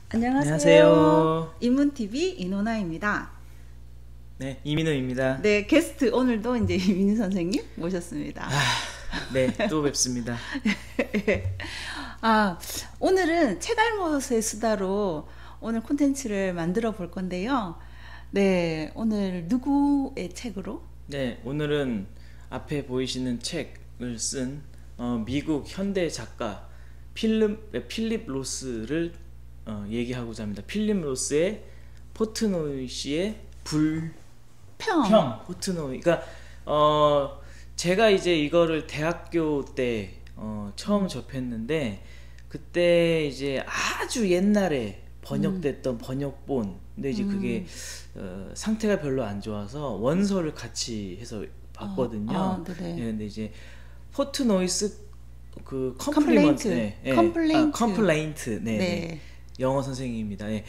안녕하세요. 인문TV 이노나입니다. 네, 이민우입니다. 네, 게스트 오늘도 이제 이민우 선생님 모셨습니다. 네, 또 뵙습니다. 오늘은 책알못의 수다로 오늘 콘텐츠를 만들어 볼 건데요. 네, 오늘 누구의 책으로? 네, 오늘은 앞에 보이시는 책을 쓴 미국 현대 작가 필립 로스를 얘기하고자 합니다. 필립 로스의 포트노이시의 불평. 포트노이. 그러니까 제가 이제 이거를 대학교 때 처음 접했는데, 그때 이제 아주 옛날에 번역됐던 번역본. 근데 이제 그게 상태가 별로 안 좋아서 원서를 같이 해서 봤거든요. 네네. 예, 근데 이제 포트노이스 그 컴플레인트. 컴플레인트. 네. 네. 영어 선생님입니다. 예.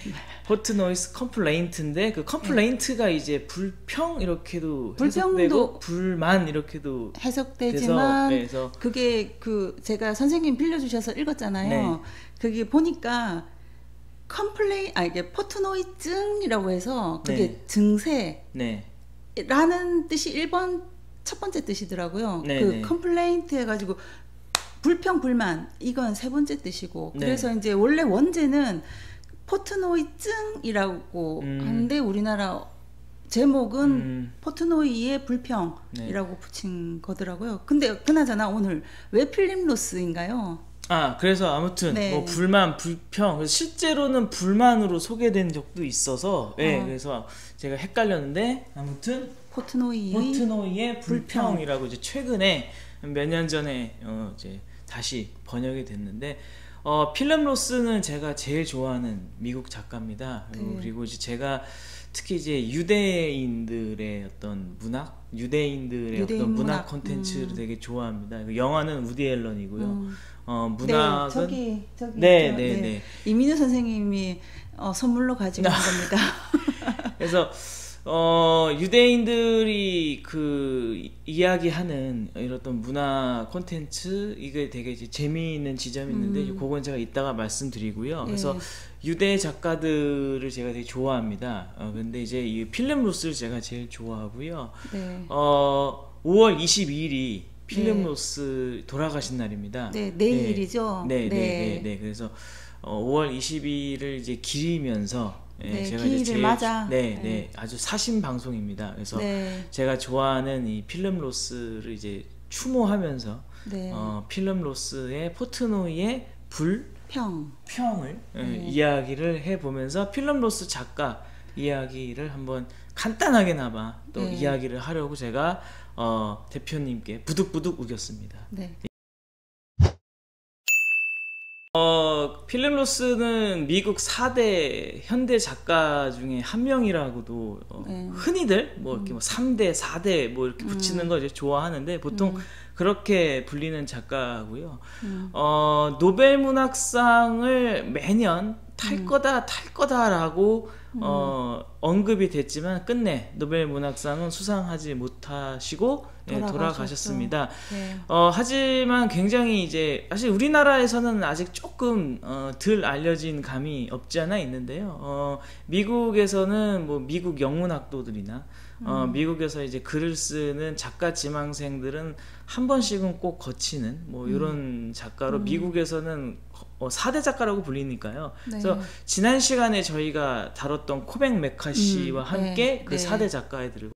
포트노이스 컴플레인트인데, 그 컴플레인트가 이제 불평 이렇게도 해석되고 불만 이렇게도 해석되지만 그래서 그게 제가 선생님 빌려주셔서 읽었잖아요. 네. 그게 보니까 이게 포트노이증이라고 해서 그게 네. 증세라는 네. 뜻이 첫 번째 뜻이더라고요. 네, 그 네. 컴플레인트 해가지고 불평 불만 이건 세 번째 뜻이고, 네. 그래서 이제 원래 원제는 포트노이증이라고 하는데 우리나라 제목은 포트노이의 불평이라고 붙인 거더라고요. 근데 그나저나 오늘 왜 필립 로스인가요? 그래서 아무튼 네. 뭐 불만, 불평, 실제로는 불만으로 소개된 적도 있어서, 예, 그래서 제가 헷갈렸는데, 아무튼 포트노이의 불평이라고 이제 최근에 몇 년 전에 이제 다시 번역이 됐는데, 필립 로스는 제가 제일 좋아하는 미국 작가입니다. 그리고 이제 제가 특히 이제 유대인들의 어떤 어떤 문학 콘텐츠를 되게 좋아합니다. 영화는 우디 앨런이고요. 문학은 저기 네. 이민우 선생님이 선물로 가지고 온 겁니다. 그래서 유대인들이 그 이야기하는 이런 문화 콘텐츠, 이게 되게 이제 재미있는 지점이 있는데, 그건 제가 이따가 말씀드리고요. 그래서 유대 작가들을 제가 되게 좋아합니다. 근데 이제 이 필립 로스를 제가 제일 좋아하고요. 네. 5월 22일이 필립 로스 돌아가신 날입니다. 네, 내일이죠. 네. 그래서 5월 22일을 이제 기리면서 제가 기일을 이제 맞아. 아주 사신 방송입니다. 그래서 네. 제가 좋아하는 이 필립 로스를 이제 추모하면서 필립 로스의 포트노이의 불평을 이야기를 해보면서 필립 로스 작가 이야기를 한번 간단하게나마 또 이야기를 하려고 제가 대표님께 부득부득 우겼습니다. 네. 필립 로스는 미국 4대 현대 작가 중에 한 명이라고도 흔히들 이렇게 3대, 4대 이렇게 붙이는 거 이제 좋아하는데, 보통 그렇게 불리는 작가고요. 노벨 문학상을 매년 탈 거다라고 언급이 됐지만 끝내 노벨 문학상은 수상하지 못하시고 돌아가셨습니다. 네. 하지만 굉장히 이제 사실 우리나라에서는 아직 조금 덜 알려진 감이 없지 않아 있는데요. 미국에서는 뭐 미국 영문학도들이나 미국에서 이제 글을 쓰는 작가 지망생들은 한 번씩은 꼭 거치는 이런 작가로 미국에서는 4대 작가라고 불리니까요. 그래서 지난 시간에 저희가 다뤘던 코백 메카시와 함께 그 4대 작가에 들고,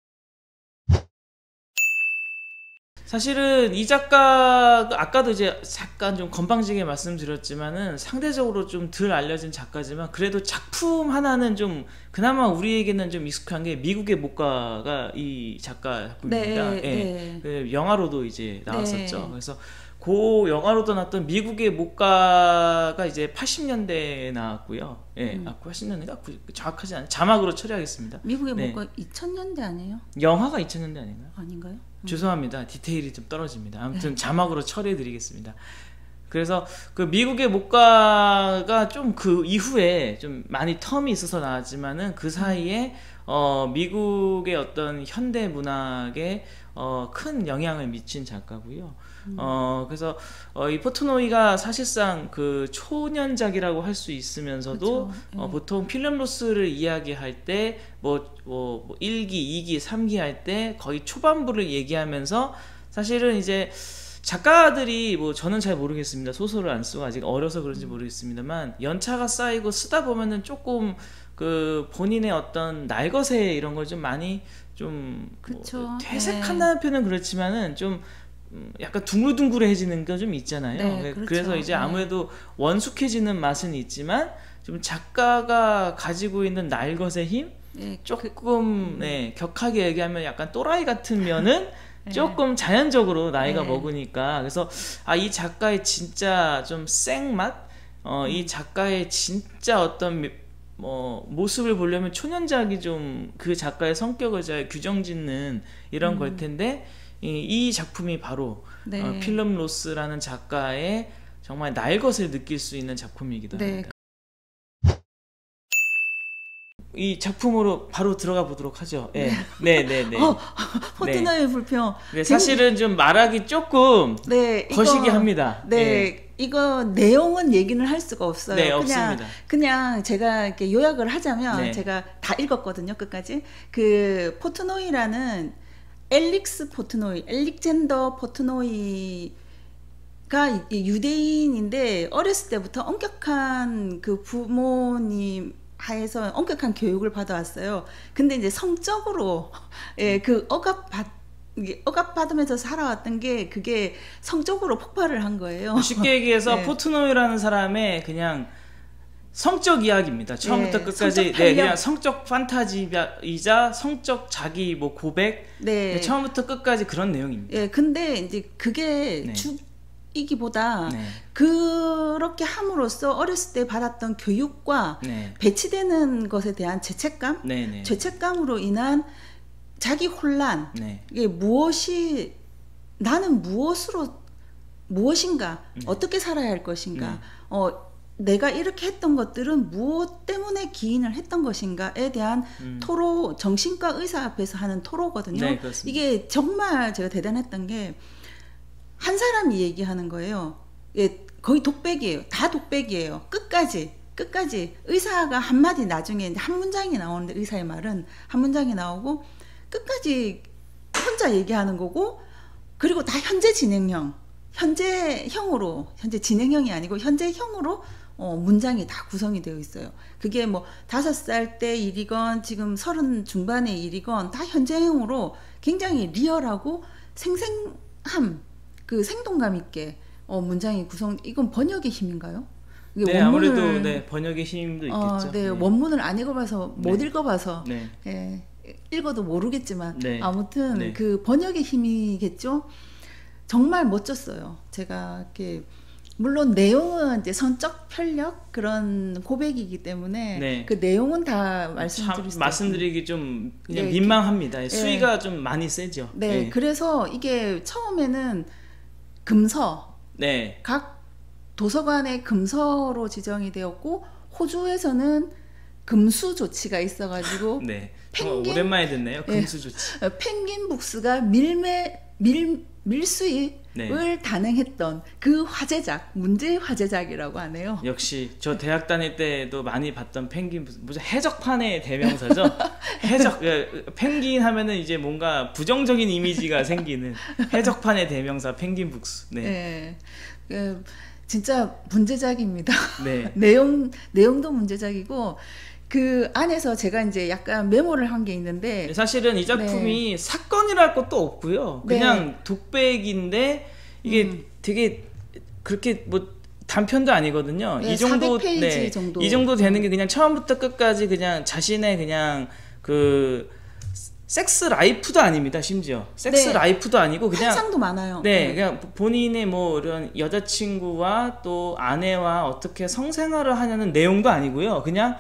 사실은 이 작가 아까도 이제 잠깐 좀 건방지게 말씀드렸지만은 상대적으로 좀 덜 알려진 작가지만, 그래도 작품 하나는 좀 그나마 우리에게는 좀 익숙한 게 미국의 목가가 이 작가 작품입니다. 그 영화로도 이제 나왔었죠. 그래서 그 영화로도 나왔던 미국의 목가가 이제 80년대에 나왔고요. 80년대가 정확하지 않아요. 자막으로 처리하겠습니다. 미국의 목가 2000년대 아니에요? 영화가 2000년대 아닌가요? 아닌가요? 죄송합니다. 디테일이 좀 떨어집니다. 아무튼 자막으로 처리해드리겠습니다. 그래서 그 미국의 목가가 좀 그 이후에 좀 많이 텀이 있어서 나왔지만은 그 사이에 미국의 어떤 현대 문학에 큰 영향을 미친 작가고요. 그래서 이 포트노이가 사실상 그 초년작이라고 할 수 있으면서도 보통 필름 로스를 이야기할 때 뭐 1기, 2기, 3기 할 때 거의 초반부를 얘기하면서 사실은 이제 작가들이 뭐 저는 잘 모르겠습니다. 소설을 안 쓰고 아직 어려서 그런지 모르겠습니다만 연차가 쌓이고 쓰다 보면은 조금 그 본인의 어떤 날것에 이런 걸 좀 많이 좀 뭐 퇴색한다는 표현은 그렇지만은 좀 약간 둥글둥글해지는 게 좀 있잖아요. 네, 그래서 그렇죠. 이제 아무래도 원숙해지는 맛은 있지만 좀 작가가 가지고 있는 날것의 힘 조금 격하게 얘기하면 약간 또라이 같은 면은 조금 자연적으로 나이가 먹으니까 그래서 이 작가의 진짜 좀 생맛 이 작가의 진짜 어떤 모습을 보려면 초년작이 좀 그 작가의 성격을 잘 규정짓는 이런 걸 텐데 이 작품이 바로 필름 로스라는 작가의 정말 날것을 느낄 수 있는 작품이기도 합니다. 이 작품으로 바로 들어가 보도록 하죠. 네. 포트노이의 불평. 네, 사실은 좀 말하기 조금 거시기 합니다. 이거 내용은 얘기는 할 수가 없어요. 네, 없습니다. 그냥 제가 이렇게 요약을 하자면 제가 다 읽었거든요, 끝까지. 그 포트노이라는 엘릭젠더 포트노이가 유대인인데 어렸을 때부터 엄격한 그 부모님 하에서 엄격한 교육을 받아왔어요. 근데 이제 성적으로 그 억압받으면서 살아왔던 게 그게 성적으로 폭발을 한 거예요. 쉽게 얘기해서 포트노이라는 사람의 그냥 성적 이야기입니다. 처음부터 끝까지 그냥 성적 판타지이자 성적 자기 뭐 고백 처음부터 끝까지 그런 내용입니다. 근데 이제 그게 이기보다 그렇게 함으로써 어렸을 때 받았던 교육과 배치되는 것에 대한 죄책감, 죄책감으로 인한 자기 혼란, 이게 나는 무엇인가, 어떻게 살아야 할 것인가, 내가 이렇게 했던 것들은 무엇 때문에 기인을 했던 것인가에 대한 토로, 정신과 의사 앞에서 하는 토로거든요. 이게 정말 제가 대단했던 게 한 사람이 얘기하는 거예요. 거의 독백이에요. 다 독백이에요. 끝까지 의사가 한마디 나중에 한 문장이 나오는데 의사의 말은 한 문장이 나오고 끝까지 혼자 얘기하는 거고 그리고 다 현재 진행형으로 현재 진행형이 아니고 현재형으로 문장이 다 구성이 되어 있어요. 그게 뭐 5살 때 일이건 지금 30 중반의 일이건 다 현재형으로 굉장히 리얼하고 생생함 그 생동감 있게 문장이 이건 번역의 힘인가요? 네, 아무래도 번역의 힘도 있겠죠. 원문을 안 읽어봐서 못 읽어봐서 읽어도 모르겠지만 아무튼 그 번역의 힘이겠죠. 정말 멋졌어요. 제가 이렇게 물론 내용은 이제 성적 편력 그런 고백이기 때문에 그 내용은 다 말씀드리기 좀 그냥 민망합니다. 수위가 좀 많이 세죠. 그래서 이게 처음에는 금서, 각 도서관의 금서로 지정이 되었고 호주에서는 금수 조치가 있어가지고 펭귄 오랜만에 듣네요. 금수 조치. 펭귄 북스가 밀수입을 단행했던 그 문제의 화제작이라고 하네요. 역시 저 대학 다닐 때도 많이 봤던 펭귄 무슨 해적판의 대명사죠. 해적 펭귄 하면은 이제 뭔가 부정적인 이미지가 생기는 해적판의 대명사 펭귄 북스. 진짜 문제작입니다. 내용도 문제작이고. 그 안에서 제가 이제 약간 메모를 한 게 있는데 사실은 이 작품이 사건이랄 것도 없고요. 그냥 독백인데 이게 되게 그렇게 뭐 단편도 아니거든요. 이 정도 400페이지 정도. 이 정도 되는 게 그냥 처음부터 끝까지 그냥 자신의 그냥 그 섹스 라이프도 아닙니다. 심지어 섹스 라이프도 아니고 그냥 환상도 많아요. 그냥 본인의 뭐 이런 여자친구와 또 아내와 어떻게 성생활을 하냐는 내용도 아니고요. 그냥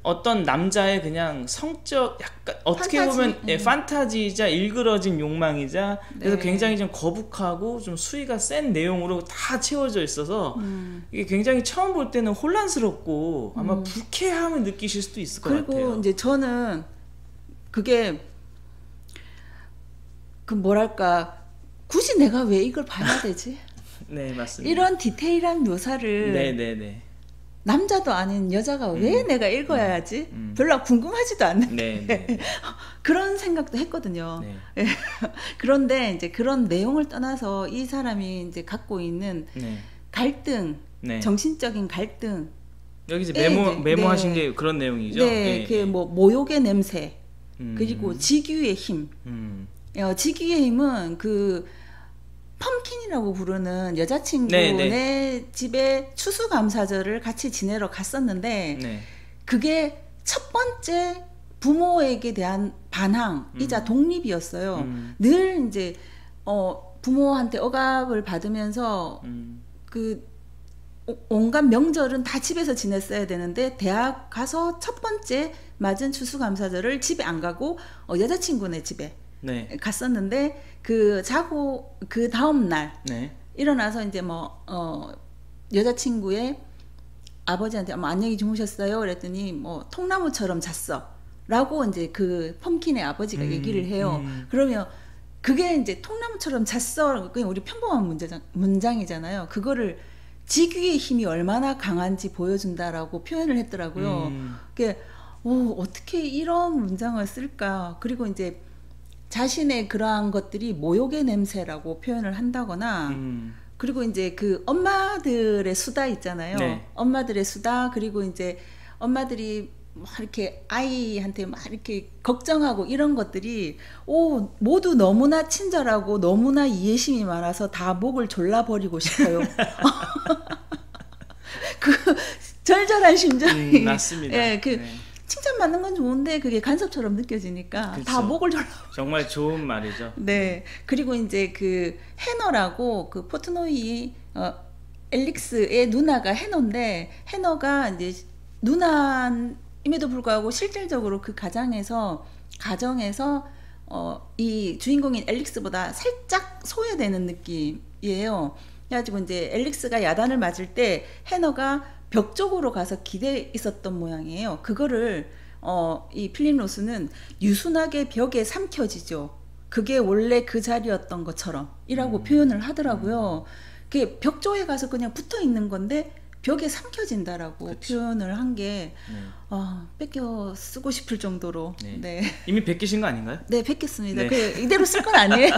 어떤 남자의 그냥 성적 약간 어떻게 판타지? 보면 판타지이자 일그러진 욕망이자 그래서 네. 굉장히 좀 거북하고 좀 수위가 센 내용으로 다 채워져 있어서 이게 굉장히 처음 볼 때는 혼란스럽고 아마 불쾌함을 느끼실 수도 있을 것 같아요. 그리고 이제 저는 그게 그 뭐랄까 굳이 내가 왜 이걸 봐야 되지? 네, 맞습니다. 이런 디테일한 묘사를 네네네. 남자도 아닌 여자가 왜 내가 읽어야지? 별로 궁금하지도 않는데 그런 생각도 했거든요. 네. 그런데 이제 그런 내용을 떠나서 이 사람이 이제 갖고 있는 네. 갈등, 네. 정신적인 갈등. 여기 이제 네, 메모하신 네. 게 그런 내용이죠. 네, 그 뭐 모욕의 냄새, 그리고 직유의 힘. 직유의 힘은 그 펌킨이라고 부르는 여자친구네 네. 집에 추수감사절을 같이 지내러 갔었는데 네. 그게 첫 번째 부모에게 대한 반항이자 독립이었어요. 늘 이제 부모한테 억압을 받으면서 그 온갖 명절은 다 집에서 지냈어야 되는데 대학 가서 첫 번째 맞은 추수감사절을 집에 안 가고 여자친구네 집에 네. 갔었는데 자고 그 다음 날 네. 일어나서 이제 뭐 여자친구의 아버지한테 안녕히 주무셨어요? 그랬더니 뭐 통나무처럼 잤어라고 이제 그 펌킨의 아버지가 얘기를 해요. 그러면 그게 이제 통나무처럼 잤어. 그냥 우리 평범한 문장이잖아요. 그거를 직위의 힘이 얼마나 강한지 보여준다라고 표현을 했더라고요. 그게 어떻게 이런 문장을 쓸까? 그리고 이제 자신의 그러한 것들이 모욕의 냄새라고 표현을 한다거나 그리고 이제 그 엄마들의 수다 있잖아요. 네. 엄마들의 수다 그리고 이제 엄마들이 막 이렇게 아이한테 막 이렇게 걱정하고 이런 것들이 모두 너무나 친절하고 너무나 이해심이 많아서 다 목을 졸라버리고 싶어요. 그 절절한 심정이 맞습니다. 예, 칭찬받는 건 좋은데 그게 간섭처럼 느껴지니까 그쵸. 다 목을 졸라. 정말 좋은 말이죠. 네. 그리고 이제 그 해너라고 그 포트노이 엘릭스의 누나가 해너인데 해너가 이제 누나임에도 불구하고 실질적으로 그 가정에서 이 주인공인 엘릭스보다 살짝 소외되는 느낌이에요. 그래가지고 이제 엘릭스가 야단을 맞을 때 해너가 벽 쪽으로 가서 기대 있었던 모양이에요. 그거를 이 필립 로스는 유순하게 벽에 삼켜지죠. 그게 원래 그 자리였던 것처럼 이라고 표현을 하더라고요. 그게 벽 쪽에 가서 그냥 붙어 있는 건데 벽에 삼켜진다라고 그치. 표현을 한 게 뺏겨 쓰고 싶을 정도로. 네. 네. 이미 베끼신 거 아닌가요? 네, 뺏겼습니다. 네. 이대로 쓸 건 아니에요.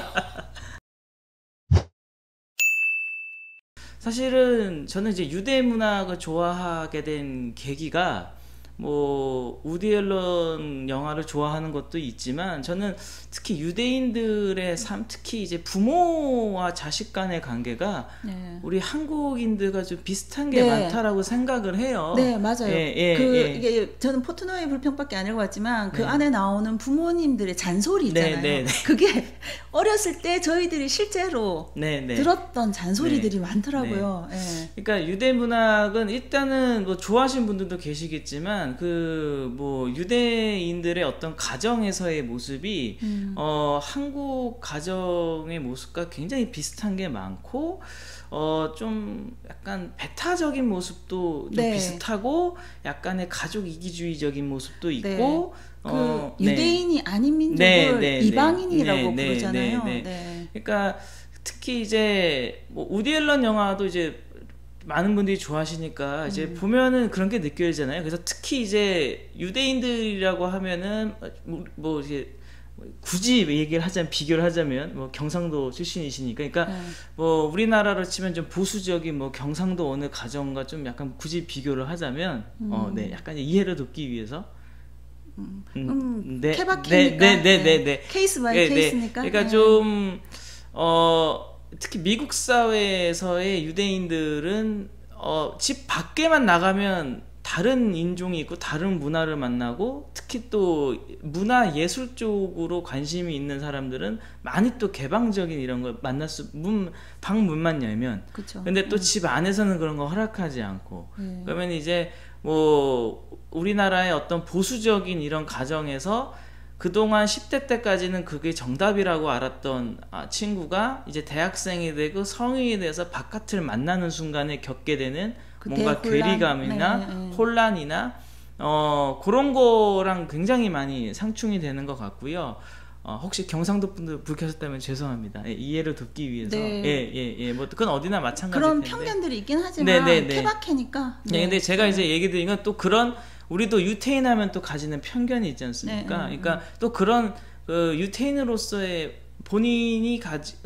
사실은 저는 이제 유대 문학을 좋아하게 된 계기가 뭐 우디 앨런 영화를 좋아하는 것도 있지만 저는 특히 유대인들의 삶, 특히 이제 부모와 자식 간의 관계가 네. 우리 한국인들과 좀 비슷한 게 네. 많다라고 생각을 해요. 네, 맞아요. 예. 이게 저는 포트노이 불평밖에 안 읽어봤지만 그 네. 안에 나오는 부모님들의 잔소리 있잖아요. 네. 그게 어렸을 때 저희들이 실제로 네. 들었던 잔소리들이 많더라고요. 네. 그러니까 유대 문학은 일단은 뭐 좋아하시는 분들도 계시겠지만 그 뭐 유대인들의 어떤 가정에서의 모습이 한국 가정의 모습과 굉장히 비슷한 게 많고 좀 약간 배타적인 모습도 좀 네. 비슷하고 약간의 가족 이기주의적인 모습도 있고 그 유대인이 아닌 민족을 이방인이라고 네. 부르잖아요. 그러니까 특히 이제 뭐 우디 앨런 영화도 이제 많은 분들이 좋아하시니까 이제 보면은 그런 게 느껴지잖아요. 그래서 특히 이제 유대인들이라고 하면은 뭐 이제 굳이 얘기를 하자면 비교를 하자면 뭐 경상도 출신이시니까 그러니까 뭐 우리나라로 치면 좀 보수적인 뭐 경상도 어느 가정과 좀 약간 굳이 비교를 하자면 약간 이해를 돕기 위해서 케바케니까 케이스 바이 케이스니까 그러니까 좀 특히 미국 사회에서의 유대인들은 집 밖에만 나가면 다른 인종이 있고 다른 문화를 만나고 특히 또 문화 예술 쪽으로 관심이 있는 사람들은 많이 또 개방적인 이런 걸 만날 방문만 열면 그쵸. 근데 또 집 안에서는 그런 거 허락하지 않고 그러면 이제 뭐 우리나라의 어떤 보수적인 이런 가정에서 그동안 10대 때까지는 그게 정답이라고 알았던 친구가 이제 대학생이 되고 성인이 돼서 바깥을 만나는 순간에 겪게 되는 뭔가 괴리감이나 혼란이나 그런 거랑 굉장히 많이 상충이 되는 것 같고요. 혹시 경상도 분들 불쾌하셨다면 죄송합니다. 예, 이해를 돕기 위해서. 네. 뭐 그건 어디나 마찬가지일 그런 텐데. 편견들이 있긴 하지만 케바케니까. 네, 근데 제가 이제 얘기 드린 건 또 그런 우리도 유태인하면 또 가지는 편견이 있지 않습니까? 그러니까 또 그런 유태인으로서의 본인이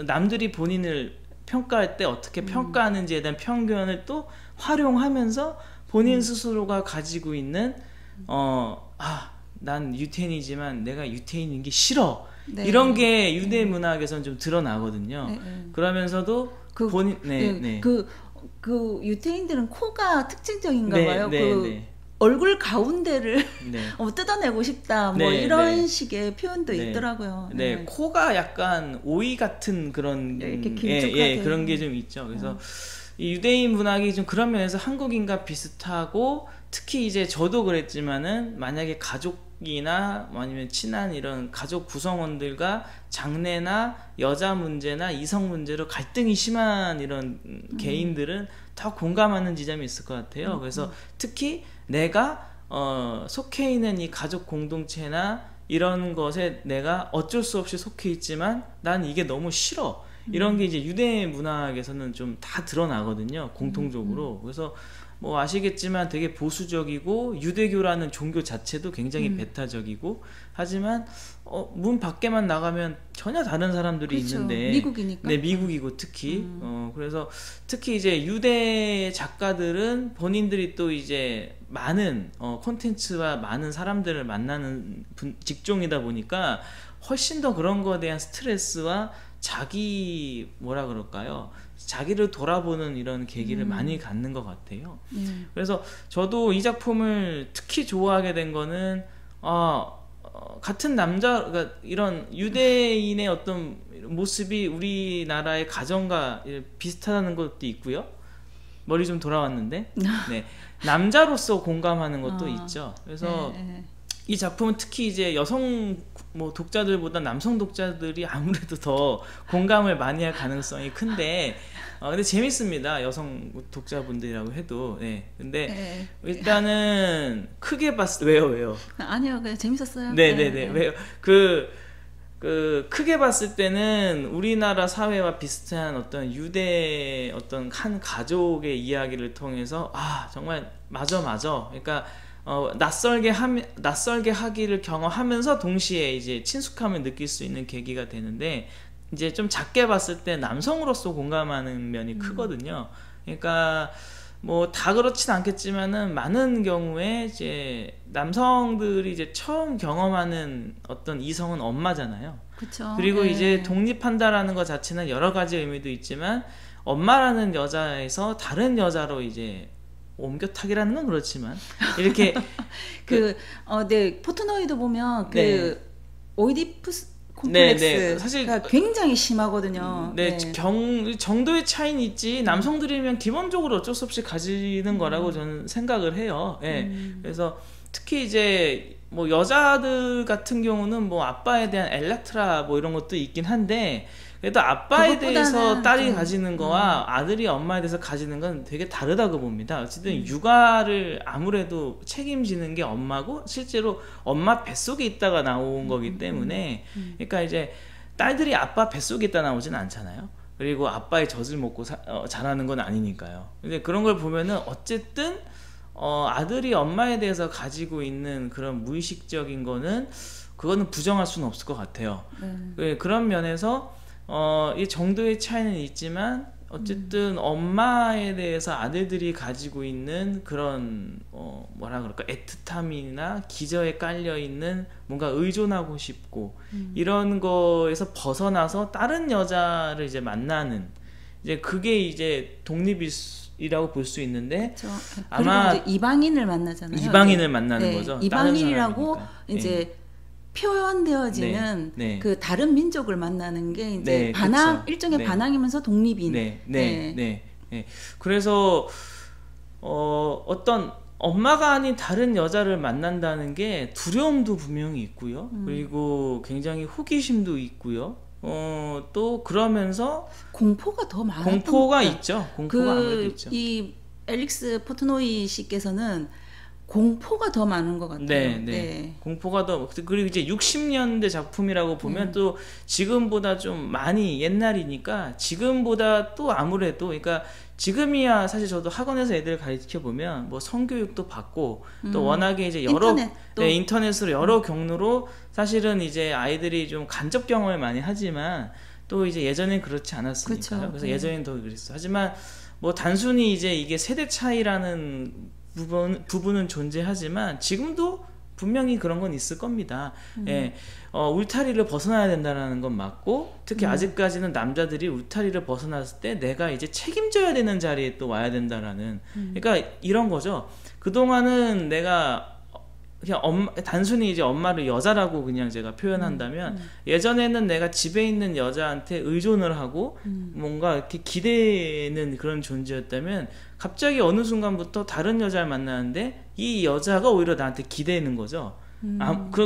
남들이 본인을 평가할 때 어떻게 평가하는지에 대한 편견을 또 활용하면서 본인 스스로가 가지고 있는 난 유태인이지만 내가 유태인인 게 싫어. 이런 게 유대 문학에서는 좀 드러나거든요. 그러면서도 본인 그 유태인들은 코가 특징적인가 봐요. 얼굴 가운데를 뜯어내고 싶다 뭐 이런 식의 표현도 있더라고요. 코가 약간 오이 같은 그런 그런 게 좀 있죠. 그래서 이 유대인 문학이 좀 그런 면에서 한국인과 비슷하고 특히 이제 저도 그랬지만은 만약에 가족이나 아니면 친한 이런 가족 구성원들과 장래나 여자 문제나 이성 문제로 갈등이 심한 이런 개인들은 더 공감하는 지점이 있을 것 같아요. 그래서 특히 내가 속해 있는 이 가족 공동체나 이런 것에 내가 어쩔 수 없이 속해 있지만 난 이게 너무 싫어. 이런 게 이제 유대 문학에서는 좀 다 드러나거든요. 공통적으로. 그래서 뭐 아시겠지만 되게 보수적이고 유대교라는 종교 자체도 굉장히 배타적이고 하지만 문 밖에만 나가면 전혀 다른 사람들이 있는데 미국이니까. 네, 미국이고 특히 그래서 특히 이제 유대 작가들은 본인들이 또 이제 많은 콘텐츠와 많은 사람들을 만나는 직종이다 보니까 훨씬 더 그런 거에 대한 스트레스와 자기 뭐라 그럴까요? 자기를 돌아보는 이런 계기를 많이 갖는 것 같아요. 그래서 저도 이 작품을 특히 좋아하게 된 거는 같은 남자, 그러니까 이런 유대인의 어떤 모습이 우리나라의 가정과 비슷하다는 것도 있고요. 머리 좀 돌아왔는데, 네, 남자로서 공감하는 것도 있죠. 그래서 이 작품은 특히 이제 여성 독자들보다 남성 독자들이 아무래도 더 공감을 많이 할 가능성이 큰데 근데 재밌습니다. 여성 독자분들이라고 해도. 네. 근데 일단은 크게 왜요? 아니요, 그냥 재밌었어요. 네네네. 왜요? 크게 봤을 때는 우리나라 사회와 비슷한 어떤 유대 어떤 한 가족의 이야기를 통해서 정말 맞아. 그러니까 낯설게 하기를 경험하면서 동시에 이제 친숙함을 느낄 수 있는 계기가 되는데 이제 좀 작게 봤을 때 남성으로서 공감하는 면이 크거든요. 그러니까 뭐 다 그렇진 않겠지만은 많은 경우에 이제 남성들이 이제 처음 경험하는 어떤 이성은 엄마잖아요. 그쵸. 그리고 이제 독립한다라는 것 자체는 여러 가지 의미도 있지만 엄마라는 여자에서 다른 여자로 이제 옮겨타기라는 건 그렇지만 이렇게 포트노이도 보면 오이디푸스 콤플렉스가 사실 굉장히 심하거든요. 정도의 차이는 있지 남성들이면 기본적으로 어쩔 수 없이 가지는 거라고 저는 생각을 해요. 그래서 특히 이제 뭐 여자들 같은 경우는 뭐 아빠에 대한 엘렉트라 뭐 이런 것도 있긴 한데 그래도 아빠에 대해서 딸이 가지는 거와 아들이 엄마에 대해서 가지는 건 되게 다르다고 봅니다. 어쨌든 육아를 아무래도 책임지는 게 엄마고 실제로 엄마 뱃속에 있다가 나온 거기 때문에 그러니까 이제 딸들이 아빠 뱃속에 있다 나오진 않잖아요. 그리고 아빠의 젖을 먹고 자라는 건 아니니까요. 근데 그런 걸 보면은 어쨌든 아들이 엄마에 대해서 가지고 있는 그런 무의식적인 거는 그거는 부정할 수는 없을 것 같아요. 그런 면에서 이 정도의 차이는 있지만 어쨌든 엄마에 대해서 아들들이 가지고 있는 그런 뭐라 그럴까 애틋함이나 기저에 깔려 있는 뭔가 의존하고 싶고 이런 거에서 벗어나서 다른 여자를 이제 만나는 이제 그게 이제 독립이라고 볼 수 있는데 아마 이제 이방인을 만나잖아요. 이방인을 만나는 거죠. 이방인이라고 이제 표현되어지는 그 다른 민족을 만나는 게 이제 일종의 반항이면서 독립인. 그래서 어떤 엄마가 아닌 다른 여자를 만난다는 게 두려움도 분명히 있고요. 그리고 굉장히 호기심도 있고요. 또 그러면서 공포가 더 많았던 공포가 있죠. 공포가 아무래도 있죠. 이 앨릭스 포트노이 씨께서는 공포가 더 많은 것 같아요. 네, 네. 네. 공포가 더, 그리고 이제 60년대 작품이라고 보면 또 지금보다 좀 많이 옛날이니까 지금보다 또 아무래도, 그러니까 지금이야 사실 저도 학원에서 애들 가르쳐 보면 뭐 성교육도 받고 또 워낙에 이제 여러 인터넷으로 여러 경로로 사실은 이제 아이들이 좀 간접 경험을 많이 하지만 또 이제 예전엔 그렇지 않았으니까요. 그렇죠. 그래서 예전엔 더 그랬어. 하지만 뭐 단순히 이제 이게 세대 차이라는 부분은 존재하지만 지금도 분명히 그런 건 있을 겁니다. 예, 울타리를 벗어나야 된다는 건 맞고, 특히 아직까지는 남자들이 울타리를 벗어났을 때 내가 이제 책임져야 되는 자리에 또 와야 된다라는, 그러니까 이런 거죠. 그동안은 내가 그냥 단순히 이제 엄마를 여자라고 그냥 제가 표현한다면 예전에는 내가 집에 있는 여자한테 의존을 하고 뭔가 이렇게 기대는 그런 존재였다면 갑자기 어느 순간부터 다른 여자를 만나는데 이 여자가 오히려 나한테 기대는 거죠.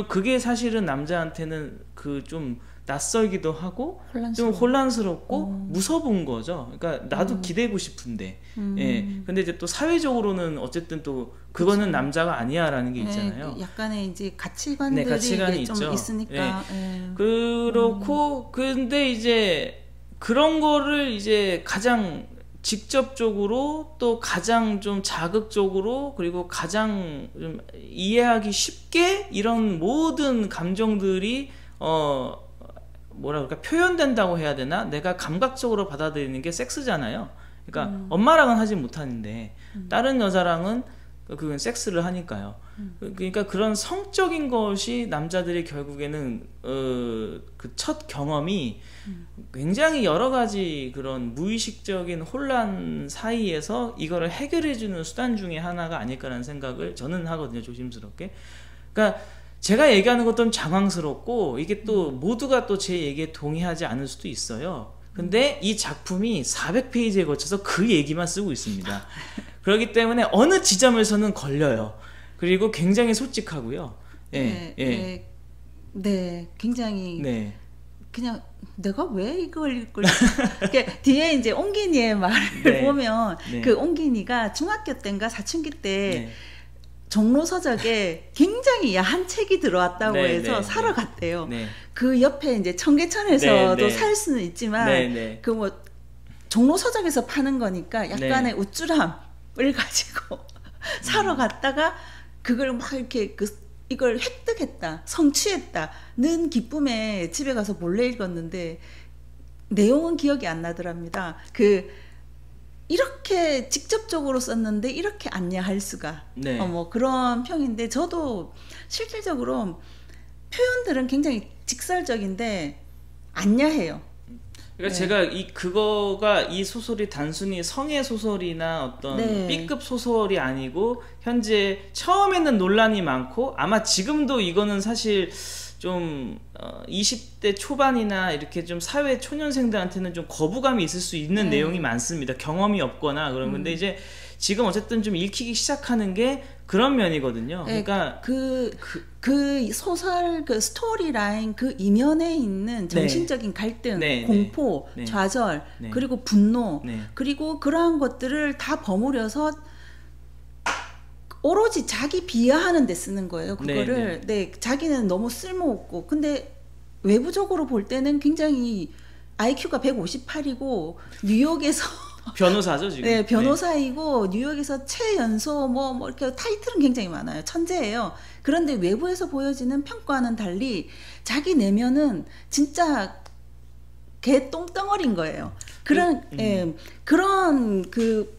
그게 사실은 남자한테는 그 좀 낯설기도 하고 좀 혼란스럽고 무서운 거죠. 그러니까 나도 기대고 싶은데, 예. 근데 이제 또 사회적으로는 어쨌든 또 그거는 그쵸. 남자가 아니야라는 게 있잖아요. 네, 약간의 이제 가치관들이 가치관이 좀 있죠. 있으니까. 예. 그렇고 근데 이제 그런 거를 이제 가장 직접적으로 또 가장 좀 자극적으로 그리고 가장 좀 이해하기 쉽게 이런 모든 감정들이 뭐라 그럴까, 표현된다고 해야 되나? 내가 감각적으로 받아들이는 게 섹스잖아요. 그러니까 엄마랑은 하지 못하는데 다른 여자랑은 그건 섹스를 하니까요. 그러니까 그런 성적인 것이 남자들이 결국에는 그 첫 경험이 굉장히 여러 가지 그런 무의식적인 혼란 사이에서 이거를 해결해주는 수단 중에 하나가 아닐까라는 생각을 저는 하거든요. 조심스럽게. 그러니까 제가 얘기하는 것도 장황스럽고 이게 또 모두가 또 제 얘기에 동의하지 않을 수도 있어요. 근데 이 작품이 400페이지에 걸쳐서 그 얘기만 쓰고 있습니다. 그렇기 때문에 어느 지점에서는 걸려요. 그리고 굉장히 솔직하고요. 예, 네, 예. 네, 네, 굉장히 네. 그냥 내가 왜 이걸 읽을 뒤에 이제 옹기니의 말을 네. 보면 네. 그 옹기니가 중학교 때인가 사춘기 때 네. 종로 서적에 굉장히 야한 책이 들어왔다고 네, 해서 네, 사러 네. 갔대요. 네. 그 옆에 이제 청계천에서도 네, 네. 살 수는 있지만 네, 네. 그 뭐 종로 서적에서 파는 거니까 약간의 네. 우쭐함을 가지고 사러 갔다가 그걸 막 이렇게 이걸 획득했다, 성취했다는 기쁨에 집에 가서 몰래 읽었는데 내용은 기억이 안 나더랍니다. 이렇게 직접적으로 썼는데 이렇게 안야할 수가. 네. 뭐 그런 평인데 저도 실질적으로 표현들은 굉장히 직설적인데 안야해요. 그러니까 제가 그거가 이 소설이 단순히 성의 소설이나 어떤 B급 소설이 아니고 현재 처음에는 논란이 많고 아마 지금도 이거는 사실 좀 20대 초반이나 이렇게 좀 사회 초년생들한테는 좀 거부감이 있을 수 있는 내용이 많습니다. 경험이 없거나 그런 건데 이제 지금 어쨌든 좀 읽히기 시작하는 게 그런 면이거든요. 그러니까 그 소설 그 스토리 라인 그 이면에 있는 정신적인 갈등, 공포, 좌절, 그리고 분노, 그리고 그러한 것들을 다 버무려서 오로지 자기 비하하는 데 쓰는 거예요. 그거를 자기는 너무 쓸모없고 근데 외부적으로 볼 때는 굉장히 IQ가 158이고 뉴욕에서 변호사죠 지금. 네, 변호사이고 뉴욕에서 최연소 뭐 이렇게 타이틀은 굉장히 많아요. 천재예요. 그런데 외부에서 보여지는 평가와는 달리 자기 내면은 진짜 개 똥덩어리인 거예요. 그런 그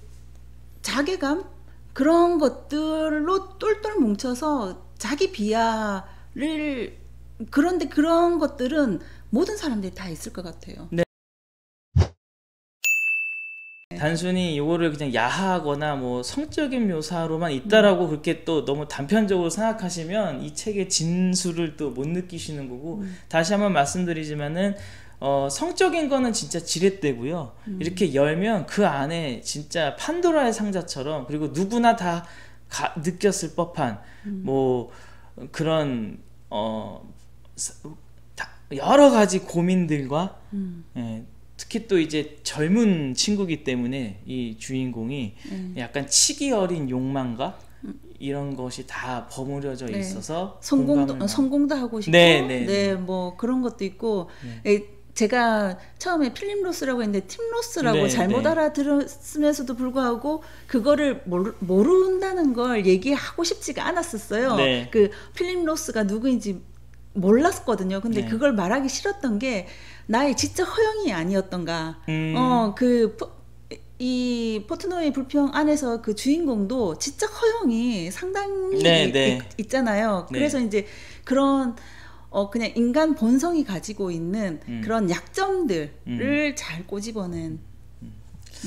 자괴감 그런 것들로 똘똘 뭉쳐서 자기 비하를 그런데 그런 것들은 모든 사람들이 다 있을 것 같아요. 네. 단순히 이거를 그냥 야하거나 뭐 성적인 묘사로만 있다라고 그렇게 또 너무 단편적으로 생각하시면 이 책의 진수를 또 못 느끼시는 거고 다시 한번 말씀드리지만은 성적인 거는 진짜 지렛대고요. 이렇게 열면 그 안에 진짜 판도라의 상자처럼 그리고 누구나 다 느꼈을 법한 뭐 그런 여러 가지 고민들과 예, 특히 또 이제 젊은 친구기 때문에 이 주인공이 약간 치기 어린 욕망과 이런 것이 다 버무려져 있어서 성공도 하고 싶고 뭐 그런 것도 있고 제가 처음에 필립 로스라고 했는데 팀 로스라고 잘못 알아들었으면서도 불구하고 그거를 모른다는 걸 얘기하고 싶지가 않았었어요. 그 필립 로스가 누구인지 몰랐거든요. 근데 그걸 말하기 싫었던 게 나의 지적 허영이 아니었던가. 이 포트노이 불평 안에서 그 주인공도 지적 허영이 상당히 있잖아요. 그래서 이제 그런 그냥 인간 본성이 가지고 있는 그런 약점들을 잘 꼬집어낸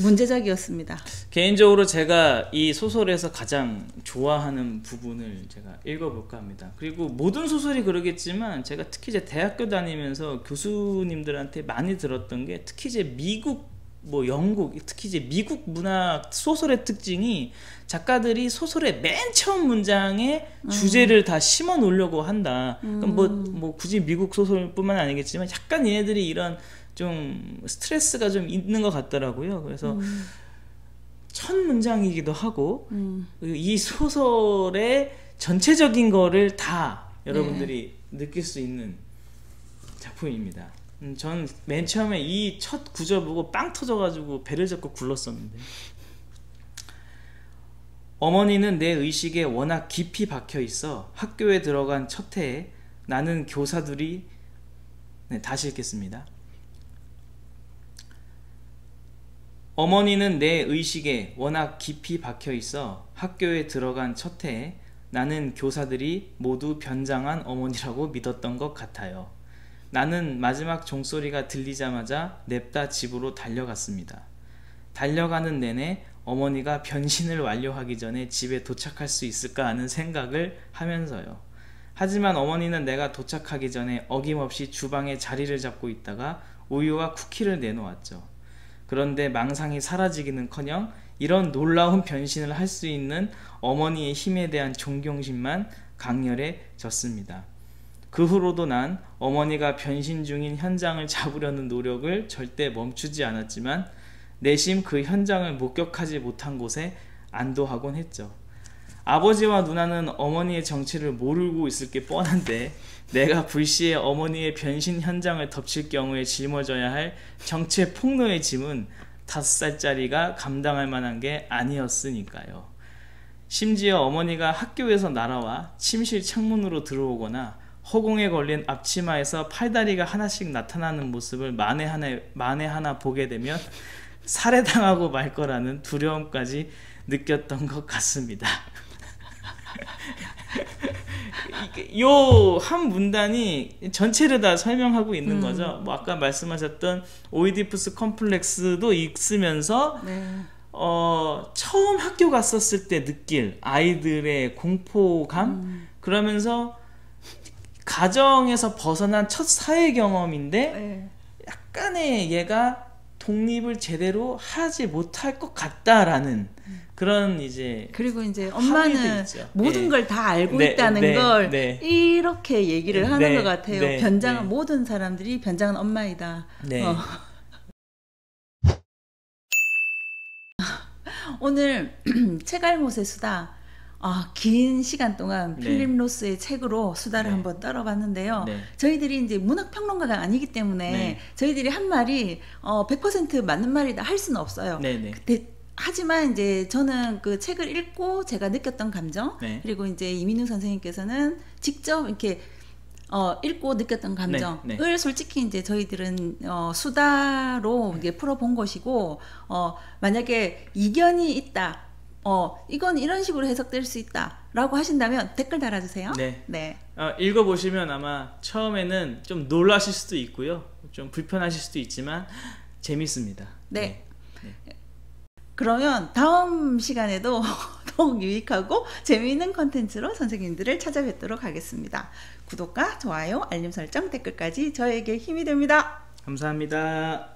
문제작이었습니다. 개인적으로 제가 이 소설에서 가장 좋아하는 부분을 제가 읽어볼까 합니다. 그리고 모든 소설이 그러겠지만 제가 특히 이제 대학교 다니면서 교수님들한테 많이 들었던 게 특히 이제 미국 뭐 영국 특히 이제 미국 문학 소설의 특징이 작가들이 소설의 맨 처음 문장에 주제를 다 심어 놓으려고 한다. 뭐 굳이 미국 소설뿐만 아니겠지만 약간 얘네들이 이런 좀 스트레스가 좀 있는 것 같더라고요. 그래서 첫 문장이기도 하고 이 소설의 전체적인 거를 다 여러분들이 느낄 수 있는 작품입니다. 전 맨 처음에 이 첫 구절 보고 빵 터져가지고 배를 잡고 굴렀었는데, 어머니는 내 의식에 워낙 깊이 박혀 있어 학교에 들어간 첫 해에 나는 교사들이 다시 읽겠습니다. 어머니는 내 의식에 워낙 깊이 박혀 있어 학교에 들어간 첫 해에 나는 교사들이 모두 변장한 어머니라고 믿었던 것 같아요. 나는 마지막 종소리가 들리자마자 냅다 집으로 달려갔습니다. 달려가는 내내 어머니가 변신을 완료하기 전에 집에 도착할 수 있을까 하는 생각을 하면서요. 하지만 어머니는 내가 도착하기 전에 어김없이 주방에 자리를 잡고 있다가 우유와 쿠키를 내놓았죠. 그런데 망상이 사라지기는커녕 이런 놀라운 변신을 할 수 있는 어머니의 힘에 대한 존경심만 강렬해졌습니다. 그 후로도 난 어머니가 변신 중인 현장을 잡으려는 노력을 절대 멈추지 않았지만 내심 그 현장을 목격하지 못한 곳에 안도하곤 했죠. 아버지와 누나는 어머니의 정체를 모르고 있을 게 뻔한데 내가 불시에 어머니의 변신 현장을 덮칠 경우에 짊어져야 할 정체 폭로의 짐은 5살짜리가 감당할 만한 게 아니었으니까요. 심지어 어머니가 학교에서 날아와 침실 창문으로 들어오거나 허공에 걸린 앞치마에서 팔다리가 하나씩 나타나는 모습을 만에 하나 보게 되면 살해당하고 말 거라는 두려움까지 느꼈던 것 같습니다. 요 한 문단이 전체를 다 설명하고 있는 거죠. 뭐 아까 말씀하셨던 오이디푸스 컴플렉스도 있으면서 처음 학교 갔었을 때 느낄 아이들의 공포감, 그러면서 가정에서 벗어난 첫 사회 경험인데 약간의 얘가 독립을 제대로 하지 못할 것 같다라는 그런 이제, 그리고 이제 엄마는 모든 걸 다 알고 있다는 걸 이렇게 얘기를 하는 것 같아요. 변장은 모든 사람들이 변장은 엄마이다. 오늘 책알못의 수다, 긴 시간 동안 필립 로스의 책으로 수다를 한번 떨어봤는데요. 저희들이 이제 문학평론가가 아니기 때문에 저희들이 한 말이 100% 맞는 말이다 할 수는 없어요. 하지만 이제 저는 그 책을 읽고 제가 느꼈던 감정, 그리고 이제 이민우 선생님께서는 직접 이렇게 읽고 느꼈던 감정을 솔직히 이제 저희들은 수다로 이제 풀어본 것이고, 만약에 이견이 있다, 이건 이런 식으로 해석될 수 있다 라고 하신다면 댓글 달아주세요. 읽어보시면 아마 처음에는 좀 놀라실 수도 있고요, 좀 불편하실 수도 있지만 재밌습니다. 그러면 다음 시간에도 더욱 유익하고 재미있는 컨텐츠로 선생님들을 찾아뵙도록 하겠습니다. 구독과 좋아요, 알림 설정, 댓글까지 저에게 힘이 됩니다. 감사합니다.